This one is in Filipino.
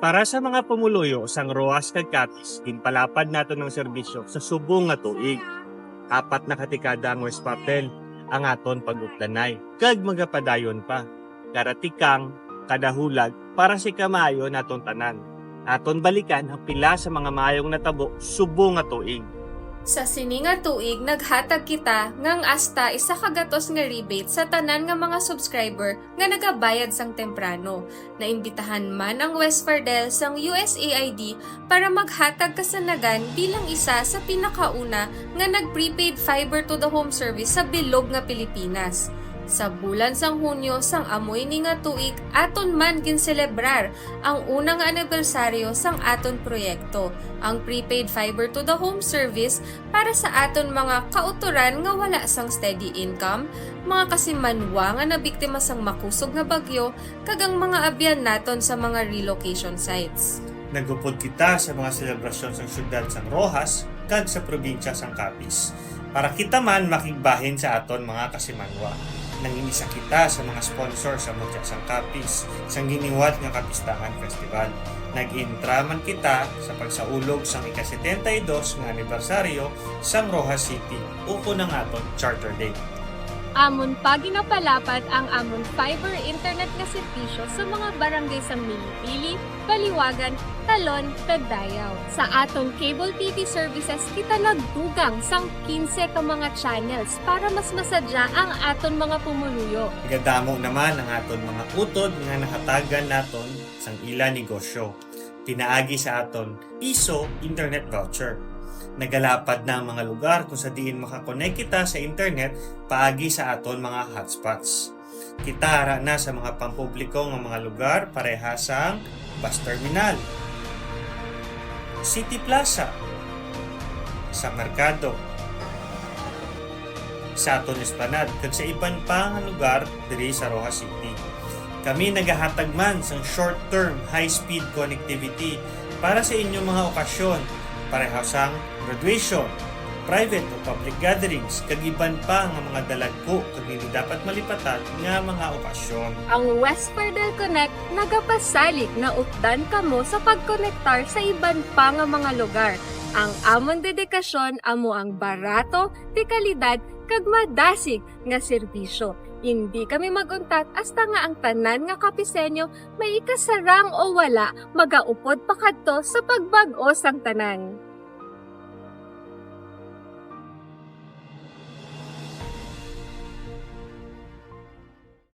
Para sa mga pumuluyo sang Roas kag Capiz, ginpalapad nato ng serbisyo sa subong nga tuig. Apat na katikada ang West Papel ang aton paguplanay. Kag magapadayon pa. Karatikang kadahulag para si kamayo naton tanan. Aton balikan ang pila sa mga mayong natabo subong nga tuig. Sa sini nga tuig, naghatag kita ngang asta isa kagatos nga rebate sa tanan nga mga subscriber nga nagabayad sang temprano. Naimbitahan man ang West Fardel sang USAID para maghatag kasanagan bilang isa sa pinakauna nga nag-prepaid fiber to the home service sa bilog nga Pilipinas. Sa bulan sang Hunyo sang amoy ni nga tuig, aton man ginselebrar ang unang anibersaryo sang aton proyekto, ang prepaid fiber to the home service para sa aton mga kauturan nga wala sang steady income, mga kasimanwa nga nabiktima sang makusog nga bagyo, kag ang mga abyan naton sa mga relocation sites. Nagupod kita sa mga selebrasyon sa syudad sang Rojas kag sa probinsya sang Capiz para kita man makigbahin sa aton mga kasimanwa. Nanginisa kita sa mga sponsor sa Mutya sang Capiz sang giniwat nga Kapistangan Festival. Nag-intra man kita sa pagsaulog sang ika-72 nga anibersaryo sang Rojas City uko ng aton Charter Day. Amon pa ginapalapad ang amon fiber internet nga serbisyo sa mga barangay sang Milipili, Baliwagan, Talon, Tagdayaw. Sa aton cable TV services, kita nagdugang sang 15 ka mga channels para mas masadya ang aton mga pumuluyo. Gadamo naman ang aton mga utod nga nahatagan naton sang ila negosyo. Pinaagi sa aton piso internet voucher. Nagalapad na ang mga lugar kung sa diin makakonect kita sa internet paagi sa aton mga hotspots. Kitara na sa mga pampubliko ng mga lugar pareha sang bus terminal, City Plaza, sa Merkado, sa aton esplanade kag sa iban pa nga lugar diri sa Rojas City. Kami nagahatag man sang short-term high-speed connectivity para sa inyong mga okasyon pareha sang graduation, private o public gatherings, kag iban pa nga mga dalagko kag hindi dapat malipatan nga mga okasyon. Ang West Fardel Connect nagapasalik na updan kamo sa pagkonektar sa iban pa nga mga lugar. Ang amon dedikasyon amo ang barato, ti kalidad, kag madasig nga serbisyo. Hindi kami maguntat hasta nga ang tanan nga Kapisenyo may ikasarang o wala magaupod pa kadto sa pagbag-o sang tanan.